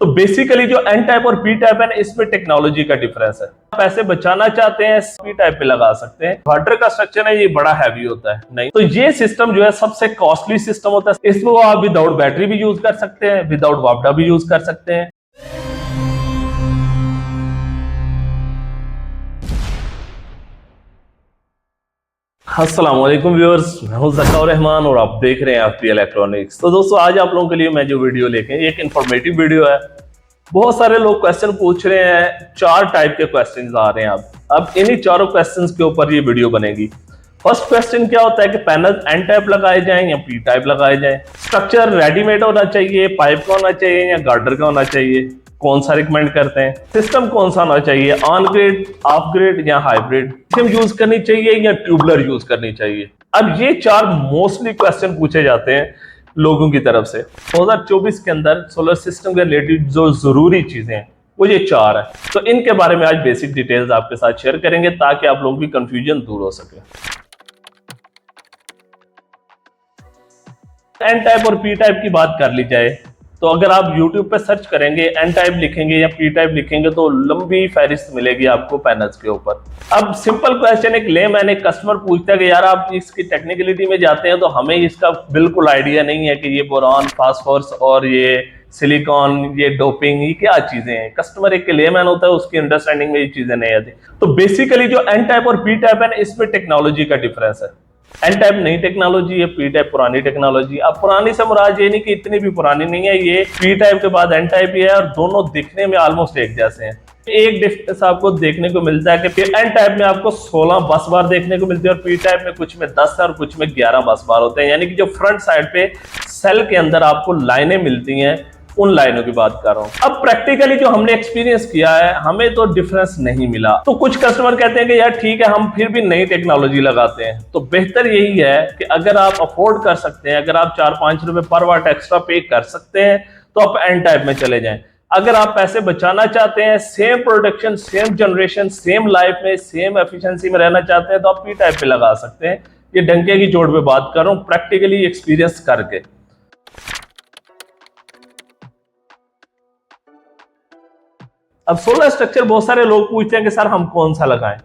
तो बेसिकली जो N type और पी टाइप है ना, इसमें टेक्नोलॉजी का डिफरेंस है। आप पैसे बचाना चाहते हैं पी टाइप पे लगा सकते हैं। इन्वर्टर का स्ट्रक्चर है, ये बड़ा हैवी होता है। नहीं तो ये सिस्टम जो है सबसे कॉस्टली सिस्टम होता है। इसको आप विदाउट बैटरी भी यूज कर सकते हैं, विदाउट वापडा भी यूज कर सकते हैं। अस्सलाम वालेकुम व्यूअर्स, मैं हूं ज़क्कार रहमान और आप देख रहे हैं एफपी इलेक्ट्रॉनिक्स। तो दोस्तों, आज आप लोगों के लिए मैं जो वीडियो लेके एक इन्फॉर्मेटिव वीडियो है। बहुत सारे लोग क्वेश्चन पूछ रहे हैं, 4 टाइप के क्वेश्चंस आ रहे हैं। अब इन्हीं चारों क्वेश्चंस के ऊपर ये वीडियो बनेगी। फर्स्ट क्वेश्चन क्या होता है कि पैनल एन टाइप लगाए जाएं या पी टाइप लगाए जाएं। स्ट्रक्चर रेडीमेड होना चाहिए, पाइप का होना चाहिए या गार्डर का होना चाहिए, कौन सा रिकमेंड करते हैं। सिस्टम कौन सा होना चाहिए, ऑन ग्रिड, ऑफ ग्रिड या हाइब्रिड। सिस्टम यूज करनी चाहिए या ट्यूबलर यूज करनी चाहिए। अब ये 4 मोस्टली क्वेश्चन पूछे जाते हैं लोगों की तरफ से। 2024 के अंदर सोलर सिस्टम के रिलेटेड जो जरूरी चीजें हैं वो ये 4 है। तो इनके बारे में आज बेसिक डिटेल्स आपके साथ शेयर करेंगे ताकि आप लोगों की कंफ्यूजन दूर हो सके। एन टाइप और पी टाइप की बात कर ली जाए तो अगर आप YouTube पे सर्च करेंगे, एन टाइप लिखेंगे या पी टाइप लिखेंगे तो लंबी फहरिस्त मिलेगी आपको पैनल्स के ऊपर। अब सिंपल क्वेश्चन, एक लेमैन, एक कस्टमर पूछता है कि यार आप इसकी टेक्निकलिटी में जाते हैं तो हमें इसका बिल्कुल आइडिया नहीं है कि ये बोरॉन, फास्फोरस और ये सिलिकॉन, ये डोपिंग, ये क्या चीजें हैं। कस्टमर एक लेमैन होता है, उसकी अंडरस्टैंडिंग में ये चीजें नहीं आती। तो बेसिकली जो एन टाइप और पी टाइप है ना, इसमें टेक्नोलॉजी का डिफरेंस है। एन टाइप नई टेक्नोलॉजी है, पी टाइप पुरानी टेक्नोलॉजी। अब पुरानी से मुराद ये नहीं कि इतनी भी पुरानी नहीं है, ये पी टाइप के बाद एन टाइप ही है और दोनों दिखने में ऑलमोस्ट एक जैसे हैं। एक डिफरेंस आपको देखने को मिलता है कि एन टाइप में आपको 16 बस बार देखने को मिलती है और पी टाइप में कुछ में 10 और कुछ में 11 बस बार होते हैं। यानी कि जो फ्रंट साइड पे सेल के अंदर आपको लाइनें मिलती हैं, उन लाइनों की बात कर रहा हूं। अब प्रैक्टिकली जो हमने एक्सपीरियंस किया है, हमें तो डिफरेंस नहीं मिला। तो कुछ कस्टमर कहते हैं कि यार ठीक है, हम फिर भी नई टेक्नोलॉजी लगाते हैं। तो बेहतर यही है कि अगर आप अफोर्ड कर सकते हैं, अगर आप 4-5 रुपए पर वाट एक्स्ट्रा पे कर सकते हैं तो आप एन टाइप में चले जाएं। अगर आप पैसे बचाना चाहते हैं, same production, same generation, same life में, सेम एफिशिएंसी में रहना चाहते हैं तो आप पी टाइप पे लगा सकते हैं। ये डंके की चोट पे बात कर रहा हूं, प्रैक्टिकली एक्सपीरियंस करके। अब सोलर स्ट्रक्चर बहुत सारे लोग पूछते हैं कि सर हम कौन सा लगाएं।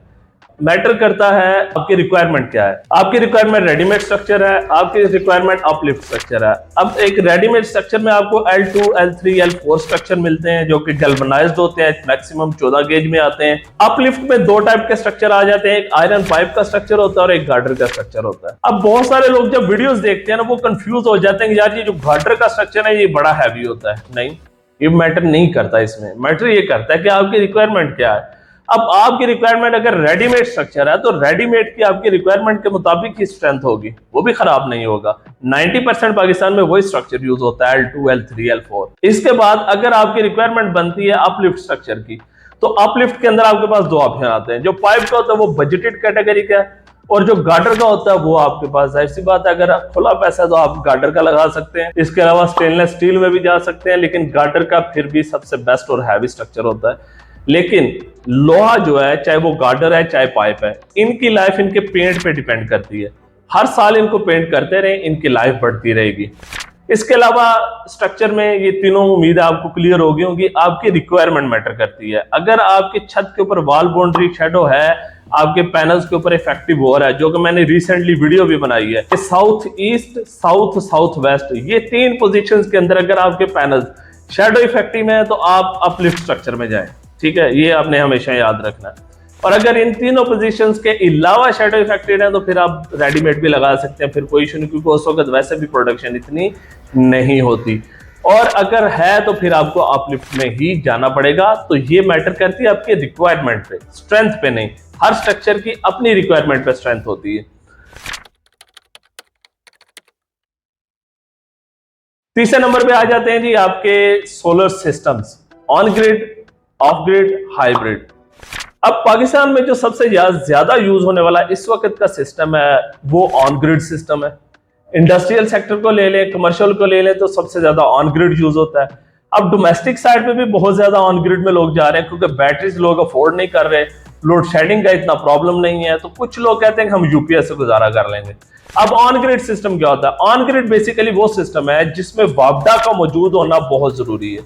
मैटर करता है आपकी रिक्वायरमेंट क्या है। आपकी रिक्वायरमेंट रेडीमेड स्ट्रक्चर है, आपकी रिक्वायरमेंट अपलिफ्ट स्ट्रक्चर है। अब एक रेडीमेड स्ट्रक्चर में आपको L2, L3, L4 स्ट्रक्चर मिलते हैं जो कि गैल्वेनाइज्ड होते हैं, मैक्सिमम 14 गेज में आते हैं। अपलिफ्ट में 2 टाइप के स्ट्रक्चर आ जाते हैं, एक आयरन पाइप का स्ट्रक्चर होता है और एक गार्डर का स्ट्रक्चर होता है। अब बहुत सारे लोग जब वीडियोस देखते हैं ना, वो कंफ्यूज हो जाते हैं कि यार ये जो गार्डर का स्ट्रक्चर है ये बड़ा हैवी होता है। नहीं, ये मैटर नहीं करता। इसमें मैटर ये करता है कि आपकी रिक्वायरमेंट क्या है। अब आपकी रिक्वायरमेंट अगर रेडीमेड स्ट्रक्चर है तो रेडीमेड की आपकी रिक्वायरमेंट के मुताबिक ही स्ट्रेंथ होगी, वो भी खराब नहीं होगा। 90% पाकिस्तान में वही स्ट्रक्चर यूज होता है, L2, L3, L4। इसके बाद अगर आपकी रिक्वायरमेंट बनती है अपलिफ्ट स्ट्रक्चर की, तो अपलिफ्ट के अंदर आपके पास 2 ऑप्शन आते हैं। जो पाइप का होता है वो बजटेड कैटेगरी का है और जो गार्डर का होता है वो आपके पास, ऐसी बात है, अगर खुला पैसा तो आप गार्डर का लगा सकते हैं। इसके अलावा स्टेनलेस स्टील में भी जा सकते हैं, लेकिन गार्डर का फिर भी सबसे बेस्ट और हैवी स्ट्रक्चर होता है। लेकिन लोहा जो है, चाहे वो गार्डर है चाहे पाइप है, इनकी लाइफ इनके पेंट पे डिपेंड करती है। हर साल इनको पेंट करते रहे, इनकी लाइफ बढ़ती रहेगी। इसके अलावा स्ट्रक्चर में ये तीनों उम्मीद है आपको क्लियर होगी होंगी। आपकी रिक्वायरमेंट मैटर करती है। अगर आपकी छत के ऊपर वॉल बाउंड्री शैडो है, आपके पैनल्स के ऊपर इफेक्टिव वॉर है, जो कि मैंने रिसेंटली वीडियो भी बनाई है, south east, south, south west, ये 3 पोजीशंस के अंदर अगर आपके पैनल्स शैडो इफेक्टिव है तो आप अपलिफ्ट स्ट्रक्चर में जाएं। ठीक है, ये आपने हमेशा याद रखना है। और अगर इन तीनों पोजीशंस के अलावा शैडो इफेक्टेड है तो फिर आप रेडीमेड भी लगा सकते हैं, फिर कोई इशू नहीं, क्योंकि उस वक्त वैसे भी प्रोडक्शन इतनी नहीं होती। और अगर है तो फिर आपको अपलिफ्ट में ही जाना पड़ेगा। तो ये मैटर करती है आपके रिक्वायरमेंट पे, स्ट्रेंथ पे नहीं। हर स्ट्रक्चर की अपनी रिक्वायरमेंट पे स्ट्रेंथ होती है। तीसरे नंबर पे आ जाते हैं जी आपके solar systems, on grid, of grid, hybrid. अब पाकिस्तान में जो सबसे ज्यादा यूज होने वाला इस वक्त का सिस्टम है वो ऑन ग्रिड सिस्टम है। इंडस्ट्रियल सेक्टर को ले लें, कमर्शियल को ले लें तो सबसे ज्यादा ऑन ग्रिड यूज होता है। अब डोमेस्टिक साइड पे भी बहुत ज्यादा ऑन ग्रिड में लोग जा रहे हैं क्योंकि बैटरीज लोग अफोर्ड नहीं कर रहे, लोड शेडिंग का इतना प्रॉब्लम नहीं है। तो कुछ लोग कहते हैं कि हम यूपीएस से गुजारा कर लेंगे। अब ऑन ग्रिड सिस्टम क्या होता है? ऑन ग्रिड बेसिकली वो सिस्टम है जिसमें वापडा का मौजूद होना बहुत जरूरी है।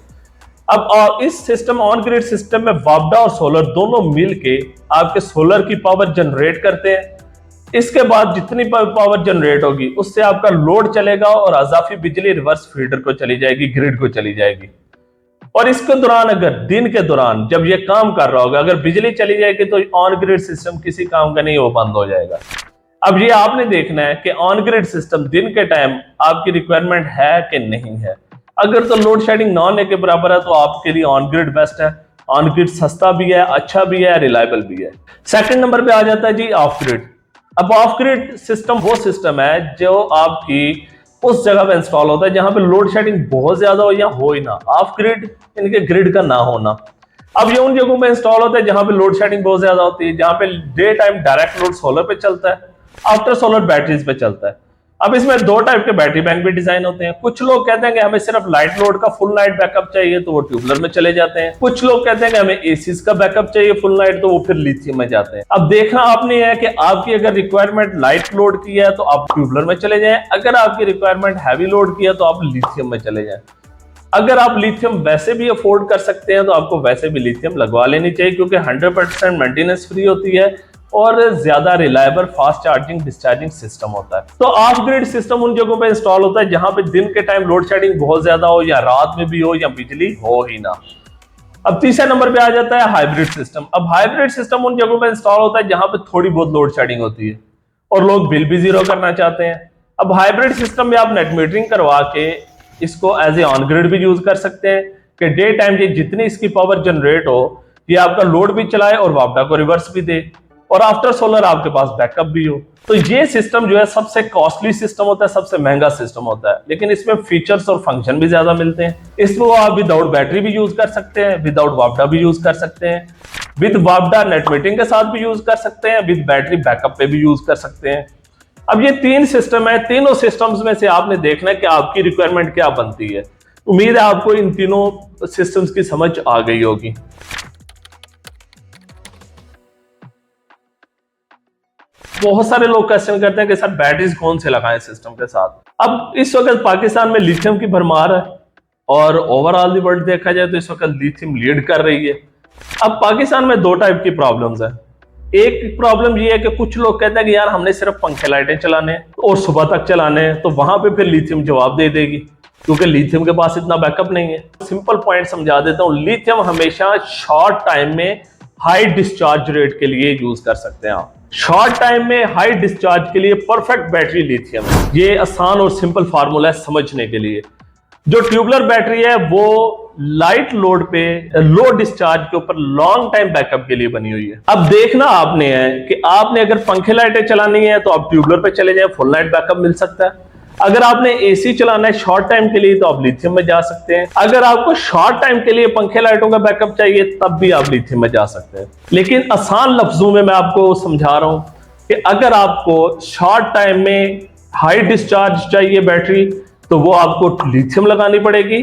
अब इस सिस्टम ऑन ग्रिड सिस्टम में वापडा और सोलर दोनों मिलके आपके सोलर की पावर जनरेट करते हैं। इसके बाद जितनी पावर जनरेट होगी उससे आपका लोड चलेगा और अजाफी बिजली रिवर्स फीडर को चली जाएगी, ग्रिड को चली जाएगी। और इसके दौरान अगर दिन के दौरान जब ये काम कर रहा होगा, अगर बिजली चली जाएगी तो ऑन ग्रिड सिस्टम किसी काम का नहीं, वो बंद हो जाएगा। अब ये आपने देखना है कि ऑन ग्रिड सिस्टम दिन के टाइम आपकी रिक्वायरमेंट है कि नहीं है। अगर तो लोड शेडिंग ना होने के बराबर है तो आपके लिए ऑन ग्रिड बेस्ट है। ऑन ग्रिड सस्ता भी है, अच्छा भी है, रिलायबल भी है। सेकंड नंबर पे आ जाता है जी ऑफ ग्रिड। अब ऑफ ग्रिड सिस्टम वो सिस्टम है जो आपकी उस जगह पे इंस्टॉल होता है जहां पे लोड शेडिंग बहुत ज्यादा हो या हो ही ना, ऑफ ग्रिड इनके ग्रिड का ना होना। अब ये उन जगहों पे इंस्टॉल होता है जहां पे लोड शेडिंग बहुत ज्यादा होती है, जहां पे day time direct load solar पे चलता है, आफ्टर सोलर बैटरीज पे चलता है। अब इसमें दो टाइप के बैटरी बैंक भी डिजाइन होते हैं। कुछ लोग कहते हैं कि हमें सिर्फ लाइट लोड का फुल नाइट बैकअप चाहिए तो वो ट्यूबलर में चले जाते हैं। कुछ लोग कहते हैं कि हमें एसीज का बैकअप चाहिए फुल नाइट तो वो फिर लिथियम में जाते हैं। अब देखना आपने है कि आपकी अगर रिक्वायरमेंट लाइट लोड की है तो आप ट्यूबलर में चले जाएं, अगर आपकी रिक्वायरमेंट हैवी लोड की है तो आप लिथियम में चले जाएं। अगर आप लिथियम वैसे भी अफोर्ड कर सकते हैं तो आपको वैसे भी लिथियम लगवा लेनी चाहिए, क्योंकि 100% मेंटेनेंस फ्री होती है और ज्यादा reliable fast charging discharging system होता है। तो ऑफ ग्रिड सिस्टम उन जगहों पे इंस्टॉल होता है जहां पे दिन के टाइम लोड शेडिंग बहुत ज्यादा हो या रात में भी हो या बिजली हो ही ना। अब तीसरे नंबर पे आ जाता है हाइब्रिड सिस्टम। अब हाइब्रिड सिस्टम उन जगहों पे इंस्टॉल होता है जहां पे थोड़ी बहुत लोड शेडिंग होती है और लोग बिल भी जीरो करना चाहते हैं। अब हाइब्रिड सिस्टम में आप नेट मीटरिंग करवा के इसको एज ए ऑन ग्रिड भी यूज कर सकते हैं कि डे टाइम जितनी इसकी पावर जनरेट हो ये आपका लोड भी चलाए और वापडा को रिवर्स भी दे, और आफ्टर सोलर आपके पास बैकअप भी हो। तो ये सिस्टम जो है सबसे कॉस्टली सिस्टम होता है, सबसे महंगा सिस्टम होता है, लेकिन इसमें फीचर्स और फंक्शन भी ज्यादा मिलते हैं। इसको आप विदाउट बैटरी भी यूज कर सकते हैं, विदाउट वापडा भी यूज कर सकते हैं, विद वापडा नेट मीटरिंग के साथ भी यूज कर सकते हैं, विद बैटरी बैकअप पे भी यूज कर सकते हैं। अब ये तीन सिस्टम है, तीनों सिस्टम्स में से आपने देखना है कि आपकी रिक्वायरमेंट क्या बनती है। उम्मीद है आपको इन तीनों सिस्टम्स की समझ आ गई होगी। बहुत सारे लोग क्वेश्चन करते हैं कि सर बैटरीज कौन से लगाएं सिस्टम के साथ। अब इस वक्त पाकिस्तान में लिथियम की भरमार है और ओवरऑल दी वर्ल्ड देखा जाए तो इस वक्त लिथियम लीड कर रही है। अब पाकिस्तान में दो टाइप की प्रॉब्लम्स है। एक प्रॉब्लम ये है कि कुछ लोग कहते हैं कि यार हमने सिर्फ पंखे लाइटें चलाने और सुबह तक चलाने हैं, तो वहां पे फिर लिथियम जवाब दे देगी क्योंकि लिथियम के पास इतना बैकअप नहीं है। सिंपल पॉइंट समझा देता हूं, लिथियम हमेशा शॉर्ट टाइम में हाई डिस्चार्ज रेट के लिए यूज कर सकते हैं आप। शॉर्ट टाइम में हाई डिस्चार्ज के लिए परफेक्ट बैटरी लिथियम है। ये आसान और सिंपल फार्मूला है समझने के लिए। जो ट्यूबलर बैटरी है वो लाइट लोड पे लो डिस्चार्ज के ऊपर लॉन्ग टाइम बैकअप के लिए बनी हुई है। अब देखना आपने है कि आपने अगर पंखे लाइटें चलानी है तो आप ट्यूबलर पे चले जाएं, फुल नाइट बैकअप मिल सकता है। अगर आपने एसी चलाना है शॉर्ट टाइम के लिए तो आप लिथियम में जा सकते हैं। अगर आपको शॉर्ट टाइम के लिए पंखे लाइटों का बैकअप चाहिए तब भी आप लिथियम में जा सकते हैं। लेकिन आसान लफ्जों में मैं आपको समझा रहा हूं कि अगर आपको शॉर्ट टाइम में हाई डिस्चार्ज चाहिए बैटरी तो वो आपको लिथियम लगानी पड़ेगी,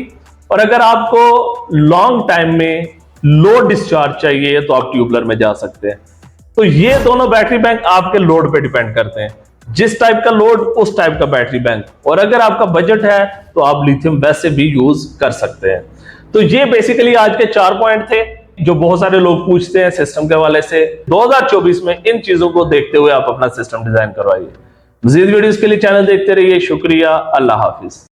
और अगर आपको लॉन्ग टाइम में लो डिस्चार्ज चाहिए तो आप ट्यूबलर में जा सकते हैं। तो ये दोनों बैटरी बैंक आपके लोड पे डिपेंड करते हैं, जिस टाइप का लोड उस टाइप का बैटरी बैंक। और अगर आपका बजट है तो आप लिथियम वैसे भी यूज कर सकते हैं। तो ये बेसिकली आज के 4 पॉइंट थे जो बहुत सारे लोग पूछते हैं सिस्टम के हवाले से। 2024 में इन चीजों को देखते हुए आप अपना सिस्टम डिजाइन करवाइए। मजीद वीडियोस के लिए चैनल देखते रहिए। शुक्रिया, अल्लाह हाफिज।